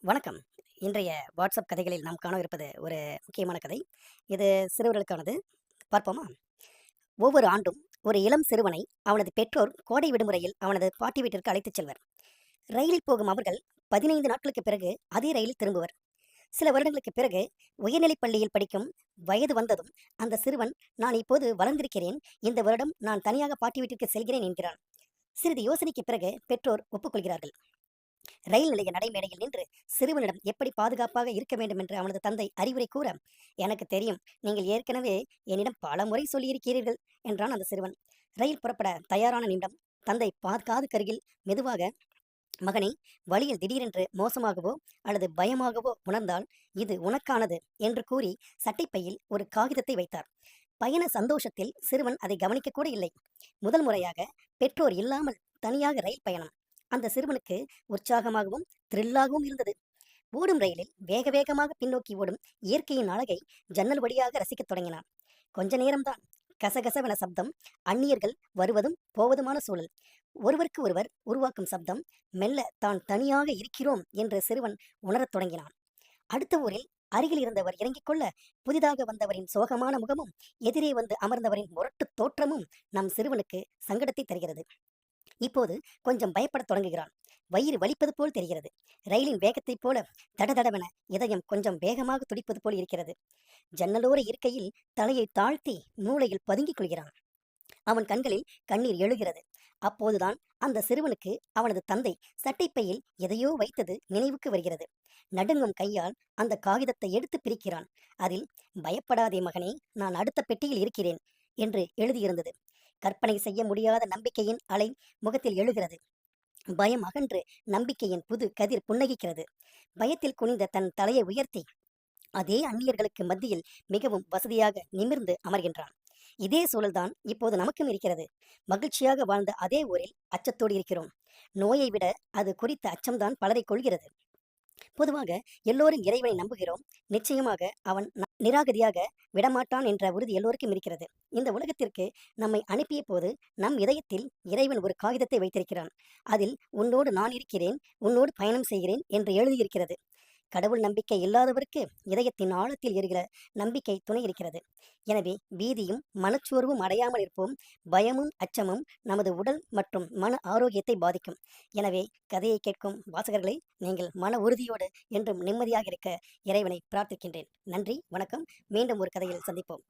வணக்கம். இன்றைய வாட்ஸ்அப் கதைகளில் நாம் காணவிருப்பது ஒரு முக்கியமான கதை. இது சிறுவர்களுக்கானது. பார்ப்போமா? ஒவ்வொரு ஆண்டும் ஒரு இளம் சிறுவனை அவனது பெற்றோர் கோடை விடுமுறையில் அவனது பாட்டி வீட்டிற்கு அழைத்துச் செல்வர். ரயிலில் போகும் அவர்கள் 15 நாட்களுக்குப் பிறகு அதே ரயிலில் திரும்புவர். சில வருடங்களுக்குப் பிறகு உயர்நிலைப் பள்ளியில் படிக்கும் வயது வந்ததும் அந்த சிறுவன், நான் இப்போது வளர்ந்திருக்கிறேன், இந்த வருடம் நான் தனியாக பாட்டி வீட்டிற்கு செல்கிறேன் என்கிறான். சிறிது யோசனைக்குப் பிறகு பெற்றோர் ஒப்புக்கொள்கிறார்கள். ரயில் நிலைய நடைமேடையில் நின்று சிறுவனிடம் எப்படி பாதுகாப்பாக இருக்க வேண்டும் என்று அவனது தந்தை அறிவுரை கூற, எனக்கு தெரியும், நீங்கள் ஏற்கனவே என்னிடம் பல முறை சொல்லியிருக்கிறீர்கள் என்றான் அந்த சிறுவன். ரயில் புறப்பட தயாரான நிமிடம் தந்தை காதுக்கருகில் மெதுவாக, மகனே, வழியில் திடீரென்று மோசமாகவோ அல்லது பயமாகவோ உணர்ந்தால் இது உனக்கானது என்று கூறி சட்டைப்பையில் ஒரு காகிதத்தை வைத்தார். பயண சந்தோஷத்தில் சிறுவன் அதை கவனிக்க கூட இல்லை. முதல் முறையாக பெற்றோர் இல்லாமல் தனியாக ரயில் பயணம். அந்த சிறுவனுக்கு உற்சாகமாகவும் த்ரில்லாகவும் இருந்தது. ஓடும் ரயிலில் வேக வேகமாக பின்னோக்கி ஓடும் இயற்கையின் அழகை ஜன்னல் வழியாக ரசிக்கத் தொடங்கினான். கொஞ்ச நேரம்தான். கசகசவென சப்தம், அந்நியர்கள் வருவதும் போவதுமான சூழல், ஒருவருக்கு ஒருவர் உருவாக்கும் சப்தம், மெல்ல தான் தனியாக இருக்கிறோம் என்று சிறுவன் உணரத் தொடங்கினான். அடுத்த ஊரில் அருகில் இருந்தவர் இறங்கிக் கொள்ள, புதிதாக வந்தவரின் சோகமான முகமும் எதிரே வந்து அமர்ந்தவரின் முரட்டு தோற்றமும் நம் சிறுவனுக்கு சங்கடத்தை தருகிறது. இப்போது கொஞ்சம் பயப்படத் தொடங்குகிறான். வயிறு வலிப்பது போல் தெரிகிறது. ரயிலின் வேகத்தைப் போல தடதடவென இதயம் கொஞ்சம் வேகமாக துடிப்பது போல் இருக்கிறது. ஜன்னலோர இருக்கையில் தலையை தாழ்த்தி மூளையில் பதுங்கிக் கொள்கிறான். அவன் கண்களில் கண்ணீர் எழுகிறது. அப்போதுதான் அந்த சிறுவனுக்கு அவனது தந்தை சட்டைப்பையில் எதையோ வைத்தது நினைவுக்கு வருகிறது. நடுங்கும் கையால் அந்த காகிதத்தை எடுத்து பிரிக்கிறான். அதில், பயப்படாதே மகனே, நான் அடுத்த பெட்டியில் இருக்கிறேன் என்று எழுதியிருந்தது. கற்பனை செய்ய முடியாத நம்பிக்கையின் அலை முகத்தில் எழுகிறது. பயம் அகன்று நம்பிக்கையின் புது கதிர் புன்னகிக்கிறது. பயத்தில் குனிந்த தன் தலையை உயர்த்தி அதே அந்நியர்களுக்கு மத்தியில் மிகவும் வசதியாக நிமிர்ந்து அமர்கின்றான். இதே சூழல்தான் இப்போது நமக்கும் இருக்கிறது. மகிழ்ச்சியாக வாழ்ந்த அதே ஊரில் அச்சத்தோடு இருக்கிறோம். நோயை விட அது குறித்த அச்சம்தான் பலரை கொள்கிறது. பொதுவாக எல்லோரும் இறைவனை நம்புகிறோம். நிச்சயமாக அவன் நிராகதியாக விடமாட்டான் என்ற உறுதி எல்லோருக்கும் இருக்கிறது. இந்த உலகத்திற்கு நம்மை அனுப்பிய போது நம் இதயத்தில் இறைவன் ஒரு காகிதத்தை வைத்திருக்கிறான். அதில் உன்னோடு நான் இருக்கிறேன், உன்னோடு பயணம் செய்கிறேன் என்று எழுதியிருக்கிறது. கடவுள் நம்பிக்கை இல்லாதவருக்கு இதயத்தின் ஆழத்தில் இருக்கிற நம்பிக்கை துணை இருக்கிறது. எனவே பீதியும் மனச்சோர்வும் அடையாமல் இருப்போம். பயமும் அச்சமும் நமது உடல் மற்றும் மன ஆரோக்கியத்தை பாதிக்கும். எனவே கதையை கேட்கும் வாசகர்களை, நீங்கள் மன உறுதியோடு என்றும் நிம்மதியாக இருக்க இறைவனை பிரார்த்திக்கின்றேன். நன்றி, வணக்கம். மீண்டும் ஒரு கதையில் சந்திப்போம்.